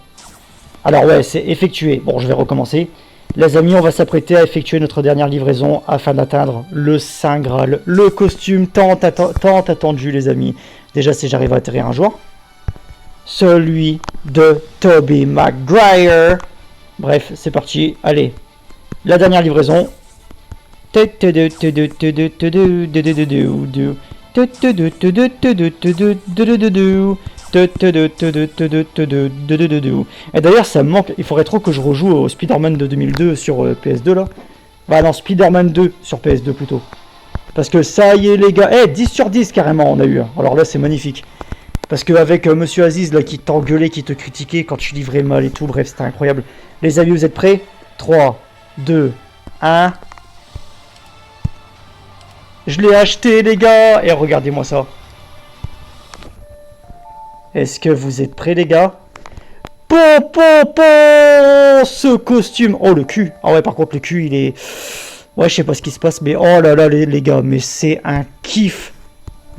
Alors ouais, c'est effectué. Bon, je vais recommencer. Les amis, on va s'apprêter à effectuer notre dernière livraison afin d'atteindre le Saint Graal, le costume tant attendu, les amis. Déjà, si j'arrive à atterrir un jour. Celui de Tobey Maguire. Bref, c'est parti. Allez, la dernière livraison. Et d'ailleurs ça me manque, il faudrait trop que je rejoue au Spider-Man de 2002 sur PS2 là. Bah non, Spider-Man 2 sur PS2 plutôt. Parce que ça y est les gars, 10 sur 10 carrément on a eu. Alors là c'est magnifique. Parce qu'avec Monsieur Aziz là qui t'engueulait, qui te critiquait quand tu livrais mal et tout, bref c'était incroyable. Les amis, vous êtes prêts? 3, 2, 1... Je l'ai acheté les gars. Et regardez-moi ça. Est-ce que vous êtes prêts les gars? Ce costume. Oh le cul. Ah ouais par contre le cul il est... Ouais je sais pas ce qui se passe mais oh là là les gars. Mais c'est un kiff.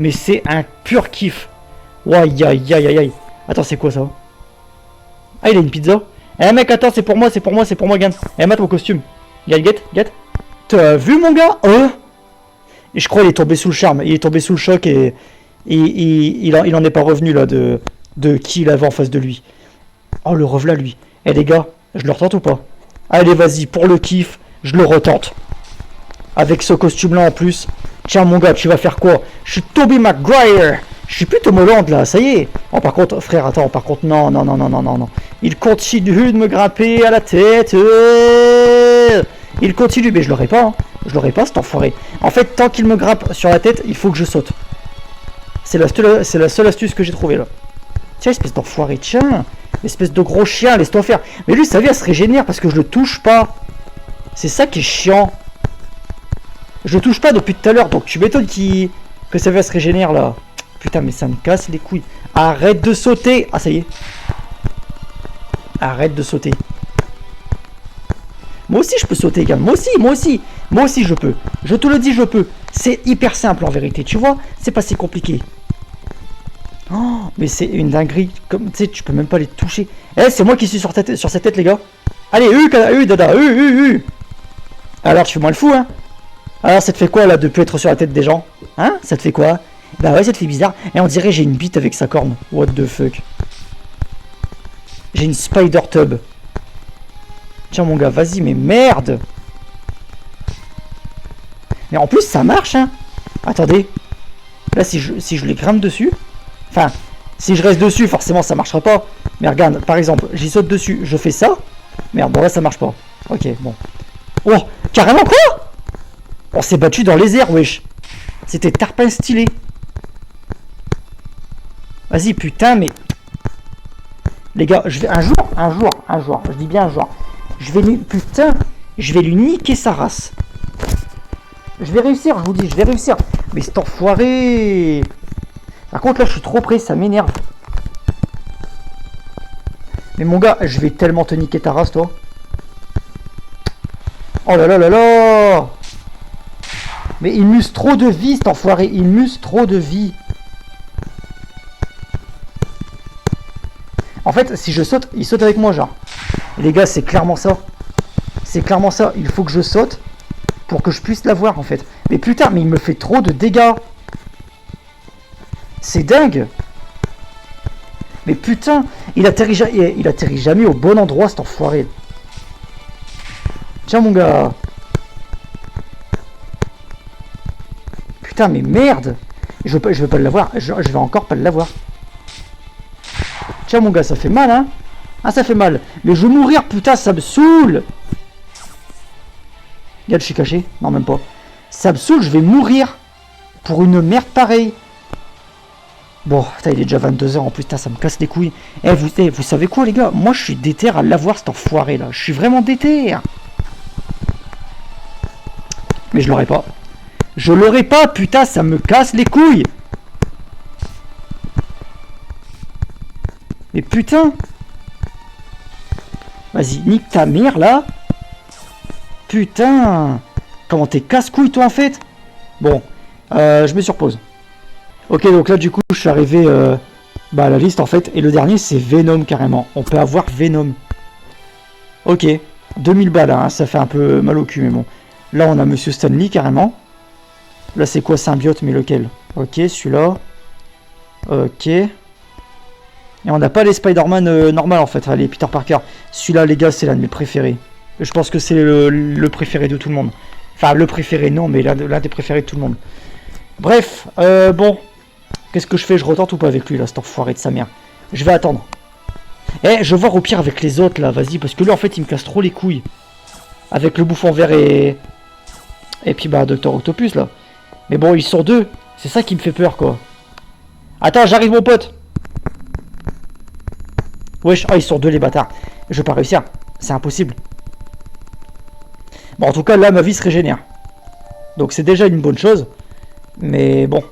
Mais c'est un pur kiff. Ouais aïe aïe aïe aïe. Attends c'est quoi ça? Ah il a une pizza. Eh mec attends c'est pour moi gagne. Eh mate mon costume. Get. T'as vu mon gars? Et je crois qu'il est tombé sous le charme, il est tombé sous le choc et il en est pas revenu là de qui il avait en face de lui. Oh le revoilà lui. Eh les gars, je le retente ou pas? Allez vas-y, pour le kiff, je le retente. Avec ce costume là en plus. Tiens mon gars, tu vas faire quoi? Je suis Tobey Maguire. Je suis plus Tom Holland là, ça y est. Oh par contre, frère, attends, par contre, non. Il continue de me grimper à la tête. Il continue, mais je l'aurai pas, hein. Je l'aurai pas cet enfoiré. En fait, tant qu'il me grimpe sur la tête, il faut que je saute. C'est la seule astuce que j'ai trouvée là. Tiens, espèce d'enfoiré, tiens. Espèce de gros chien, laisse-toi faire. Mais lui, sa vie, elle se régénère parce que je le touche pas. C'est ça qui est chiant. Je le touche pas depuis tout à l'heure, donc tu m'étonnes que sa vie, elle se régénère là. Putain, mais ça me casse les couilles. Arrête de sauter. Ah, ça y est. Arrête de sauter. Moi aussi je peux sauter, gars. Moi aussi je peux. Je te le dis, je peux. C'est hyper simple en vérité, tu vois. C'est pas si compliqué. Oh, mais c'est une dinguerie. Comme tu sais, tu peux même pas les toucher. Eh, c'est moi qui suis sur cette tête, les gars. Allez, dada, Alors, tu fais moi le fou, hein. Alors, ça te fait quoi là de plus être sur la tête des gens? Hein? Ça te fait quoi? Bah ouais, ça te fait bizarre. Et on dirait j'ai une bite avec sa corne. What the fuck? J'ai une spider tub. Tiens mon gars, vas-y, mais merde! Mais en plus ça marche, hein! Attendez. Là si je les grimpe dessus. Enfin, si je reste dessus, forcément ça marchera pas. Mais regarde, par exemple, j'y saute dessus, je fais ça. Merde, bon là ça marche pas. Ok, bon. Oh, carrément quoi? On s'est battu dans les airs, wesh. C'était tarpin stylé. Vas-y, putain, mais... Les gars, je vais un jour, je dis bien un jour. Je vais lui... Putain, je vais lui niquer sa race. Je vais réussir, je vous dis, je vais réussir. Mais cet enfoiré. Par contre, là, je suis trop près, ça m'énerve. Mais mon gars, je vais tellement te niquer ta race, toi. Oh là là là là. Mais il m'use trop de vie, cet enfoiré. Il m'use trop de vie. En fait, si je saute, il saute avec moi, genre. Les gars, c'est clairement ça. C'est clairement ça. Il faut que je saute pour que je puisse l'avoir, en fait. Mais putain, mais il me fait trop de dégâts. C'est dingue. Mais putain, il atterrit jamais au bon endroit, cet enfoiré. Tiens, mon gars. Putain, mais merde. Je veux pas l'avoir. Je vais encore pas l'avoir. Tiens, mon gars, ça fait mal, hein. Ah, ça fait mal. Mais je veux mourir, putain, ça me saoule. Regarde, je suis caché. Non, même pas. Ça me saoule, je vais mourir. Pour une merde pareille. Bon, putain, il est déjà 22h en plus, putain, ça me casse les couilles. Vous savez quoi, les gars? Moi, je suis déter à l'avoir, cet enfoiré, là. Je suis vraiment déter. Mais je l'aurai pas. Je l'aurai pas, putain, ça me casse les couilles. Mais putain. Vas-y, nique ta mère, là. Putain. Comment t'es casse-couille, toi, en fait? Bon, je me surpose. Ok, donc là, du coup, je suis arrivé à la liste, en fait. Et le dernier, c'est Venom, carrément. On peut avoir Venom. Ok, 2000 balles, hein, ça fait un peu mal au cul, mais bon. Là, on a Monsieur Stanley, carrément. Là, c'est quoi, symbiote, mais lequel? Ok, celui-là. Ok. Et on n'a pas les Spider-Man normal, en fait, les Peter Parker. Celui-là, les gars, c'est l'un de mes préférés. Je pense que c'est le préféré de tout le monde. Enfin, le préféré, non, mais l'un des préférés de tout le monde. Bref, bon. Qu'est-ce que je fais? Je retente ou pas avec lui, là, cet enfoiré de sa mère? Je vais attendre. Eh, je vais voir au pire avec les autres, là, vas-y, parce que lui, en fait, il me casse trop les couilles. Avec le bouffon vert et puis, bah, Docteur Octopus, là. Mais bon, ils sont deux. C'est ça qui me fait peur, quoi. Attends, j'arrive, mon pote. Wesh, ils sont deux, les bâtards. Je vais pas réussir. C'est impossible. Bon, en tout cas, là, ma vie se régénère. Donc, c'est déjà une bonne chose. Mais bon.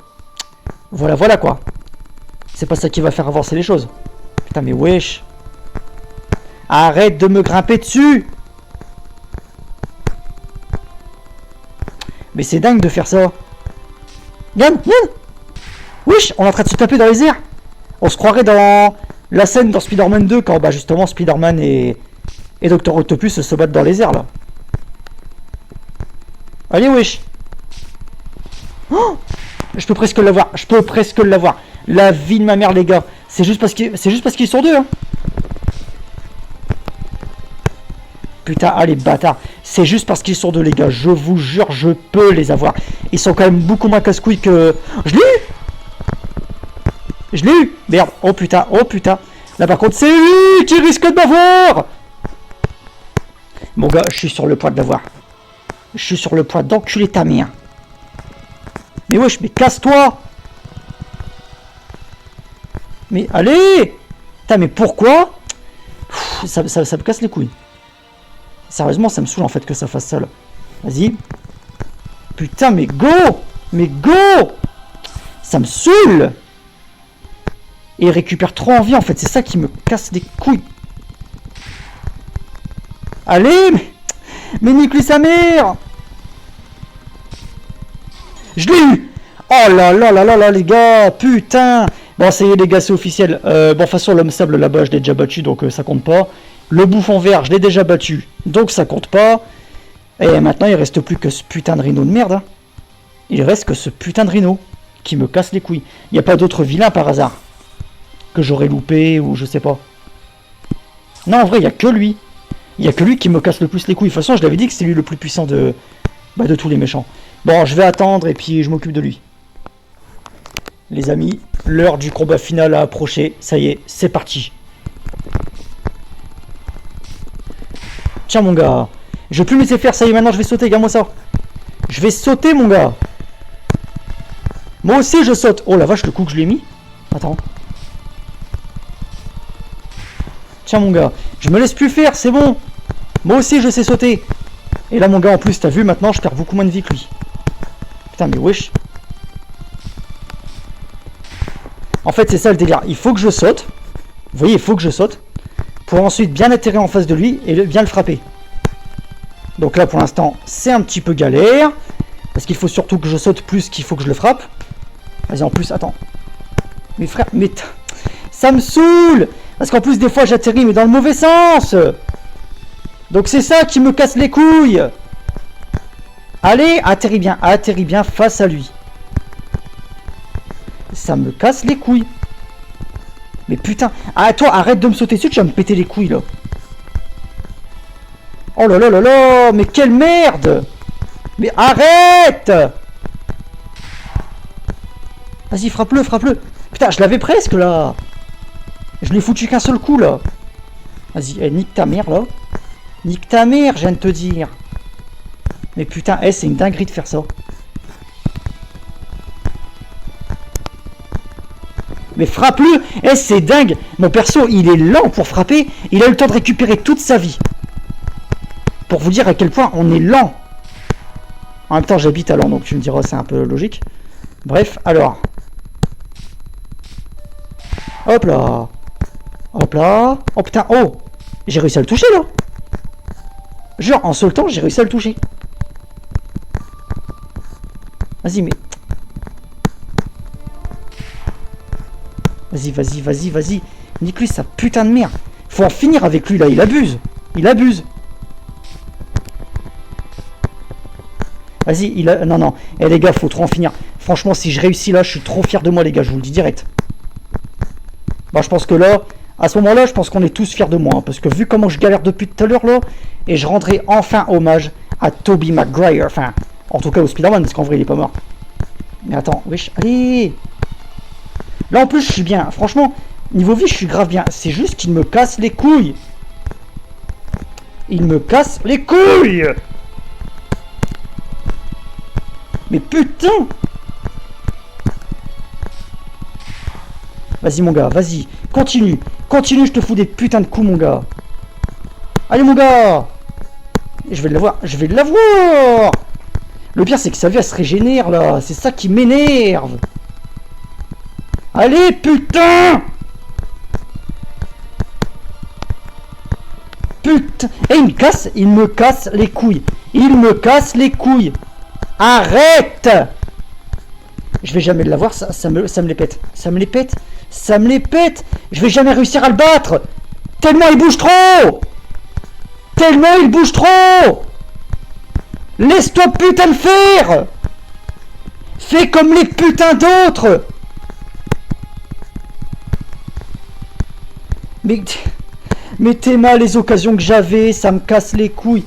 Voilà, quoi. C'est pas ça qui va faire avancer les choses. Putain, mais wesh. Arrête de me grimper dessus. Mais c'est dingue de faire ça. Yann. Wesh, on est en train de se taper dans les airs. On se croirait dans la scène dans Spider-Man 2 quand, bah, justement, Spider-Man et Dr. Octopus se battent dans les airs, là. Allez, wesh. Oh, je peux presque l'avoir. La vie de ma mère, les gars. C'est juste parce qu'ils sont deux, hein. Putain, allez, bâtards. C'est juste parce qu'ils sont deux, les gars. Je vous jure, je peux les avoir. Ils sont quand même beaucoup moins casse-couilles que... Je l'ai eu. Merde. Oh putain. Là, par contre, c'est lui qui risque de m'avoir. Mon gars, je suis sur le point de l'avoir. Je suis sur le point d'enculer ta mère. Mais wesh, mais casse-toi. Mais allez. Putain, mais pourquoi? Ça me casse les couilles. Sérieusement, ça me saoule en fait que ça fasse ça là. Vas-y. Putain, mais go. Ça me saoule. Et il récupère trop en vie en fait. C'est ça qui me casse les couilles. Allez. Mais nique-lui sa mère. Je l'ai eu. Oh là, les gars. Putain. Bon, ça y est, les gars, c'est officiel. Bon, de toute façon, l'homme sable là-bas, je l'ai déjà battu, donc ça compte pas. Le bouffon vert, je l'ai déjà battu, donc ça compte pas. Et maintenant, il reste plus que ce putain de rhino de merde. Hein. Il reste que ce putain de rhino qui me casse les couilles. Il n'y a pas d'autres vilains par hasard que j'aurais loupé ou je sais pas. Non, en vrai, il n'y a que lui. Il n'y a que lui qui me casse le plus les couilles. De toute façon, je l'avais dit que c'est lui le plus puissant de tous les méchants. Bon, je vais attendre et puis je m'occupe de lui. Les amis, l'heure du combat final a approché. Ça y est, c'est parti. Tiens, mon gars. Je vais plus me laisser faire. Ça y est, maintenant, je vais sauter. Regarde-moi ça. Je vais sauter, mon gars. Moi aussi, je saute. Oh la vache, le coup que je lui ai mis. Attends. Tiens, mon gars. Je me laisse plus faire, c'est bon. Moi aussi, je sais sauter. Et là, mon gars, en plus, t'as vu, maintenant, je perds beaucoup moins de vie que lui. Putain, mais wesh. En fait, c'est ça le délire. Il faut que je saute. Vous voyez, il faut que je saute. Pour ensuite bien atterrir en face de lui et bien le frapper. Donc là, pour l'instant, c'est un petit peu galère. Parce qu'il faut surtout que je saute plus qu'il faut que je le frappe. Vas-y, en plus, attends. Mais frère, mais... Ça me saoule. Parce qu'en plus, des fois, j'atterris, mais dans le mauvais sens. Donc c'est ça qui me casse les couilles. Allez, atterris bien face à lui. Ça me casse les couilles. Mais putain. Ah, toi, arrête de me sauter dessus, tu vas me péter les couilles, là. Oh là là là là. Mais quelle merde. Mais arrête. Vas-y, frappe-le. Putain, je l'avais presque, là. Je l'ai foutu qu'un seul coup, là. Vas-y, nique ta mère, là. Nique ta mère, je viens de te dire. Mais putain, c'est une dinguerie de faire ça. Mais frappe-le. C'est dingue. Mon perso, il est lent pour frapper. Il a eu le temps de récupérer toute sa vie. Pour vous dire à quel point on est lent. En même temps, j'habite à Lens, donc tu me diras, c'est un peu logique. Bref, alors. Hop là. Hop là. Oh putain, oh. J'ai réussi à le toucher, là. Genre, en seul temps, j'ai réussi à le toucher. Vas-y, mais... Vas-y, vas-y, vas-y, vas-y. Nique-lui sa putain de merde. Faut en finir avec lui, là. Il abuse. Il abuse. Vas-y, il a... Non, non. Eh, les gars, faut trop en finir. Franchement, si je réussis là, je suis trop fier de moi, les gars. Je vous le dis direct. Bah, je pense que là... À ce moment-là, je pense qu'on est tous fiers de moi. Hein, parce que vu comment je galère depuis tout à l'heure, là... Et je rendrai enfin hommage à Tobey Maguire. Enfin, en tout cas au Spider-Man, parce qu'en vrai, il est pas mort. Mais attends, wesh. Allez. Là, en plus, je suis bien. Franchement, niveau vie, je suis grave bien. C'est juste qu'il me casse les couilles. Il me casse les couilles. Mais putain. Vas-y, mon gars, vas-y. Continue. Continue, je te fous des putains de coups, mon gars. Allez, mon gars. Je vais l'avoir. Je vais l'avoir. Le pire, c'est que sa vie, elle se régénère, là. C'est ça qui m'énerve. Allez, putain. Putain. Et il me casse les couilles. Il me casse les couilles. Arrête. Je vais jamais l'avoir, ça me les pète. Ça me les pète. Ça me les pète. Je vais jamais réussir à le battre. Tellement il bouge trop. Tellement il bouge trop. Laisse-toi putain de faire. Fais comme les putains d'autres. Mais t'es mal les occasions que j'avais, ça me casse les couilles.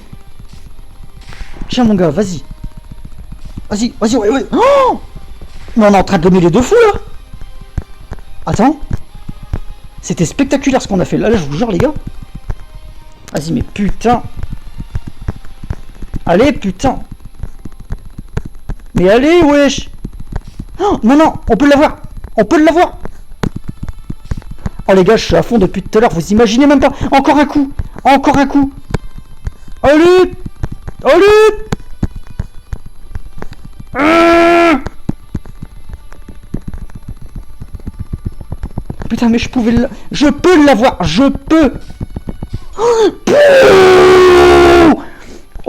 Tiens mon gars, vas-y. Vas-y, vas-y, ouais. Oh, mais on est en train de donner les deux fous là. Attends. C'était spectaculaire ce qu'on a fait. Là, je vous jure les gars. Vas-y, mais putain. Allez, putain. Mais allez, wesh. Oh, non, non, on peut l'avoir. On peut l'avoir. Oh les gars, je suis à fond depuis tout à l'heure. Vous imaginez même pas. Encore un coup. Encore un coup. Allez. Allez. Putain, mais je pouvais... Je peux l'avoir. Je peux.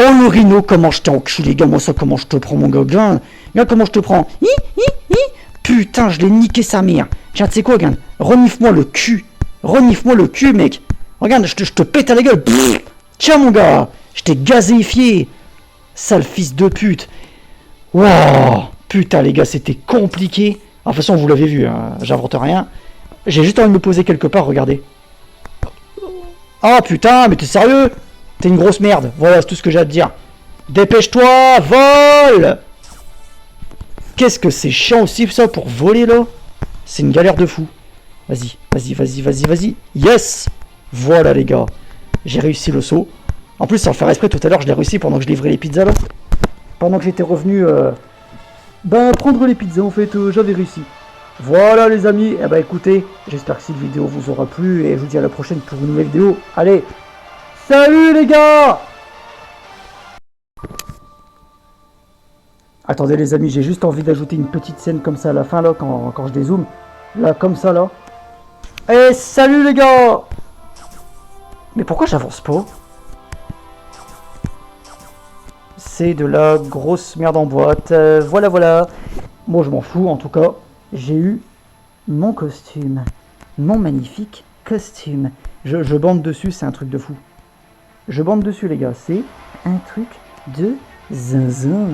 Oh le rhino, comment je t'ai enculé, gars. Moi ça, comment je te prends, mon gars. Viens, comment je te prends. Putain, je l'ai niqué sa mère. Tiens, tu sais quoi, regarde. Renifle-moi le cul. Renifle-moi le cul, mec. Regarde, je te pète à la gueule. Pff, tiens, mon gars. Je t'ai gazéifié. Sale fils de pute. Wow. Putain, les gars, c'était compliqué. De toute façon, vous l'avez vu, hein, j'invente rien. J'ai juste envie de me poser quelque part, regardez. Ah, putain, mais t'es sérieux? T'es une grosse merde. Voilà, c'est tout ce que j'ai à te dire. Dépêche-toi, vole. Qu'est-ce que c'est chiant aussi, ça, pour voler, là. C'est une galère de fou. Vas-y, vas-y, vas-y, vas-y, vas-y. Yes. Voilà, les gars. J'ai réussi le saut. En plus, sans le faire exprès, tout à l'heure, je l'ai réussi pendant que je livrais les pizzas, là. Pendant que j'étais revenu... prendre les pizzas, en fait, j'avais réussi. Voilà, les amis. Eh ben, écoutez, j'espère que cette vidéo vous aura plu. Et je vous dis à la prochaine pour une nouvelle vidéo. Allez. Salut, les gars. Attendez, les amis, j'ai juste envie d'ajouter une petite scène comme ça à la fin, là, quand je dézoome. Là, comme ça, là. Eh, salut, les gars. Mais pourquoi j'avance pas? C'est de la grosse merde en boîte. Voilà, voilà. Moi, je m'en fous, en tout cas. J'ai eu mon costume. Mon magnifique costume. Je bande dessus, c'est un truc de fou. Je bande dessus, les gars. C'est un truc de zinzin.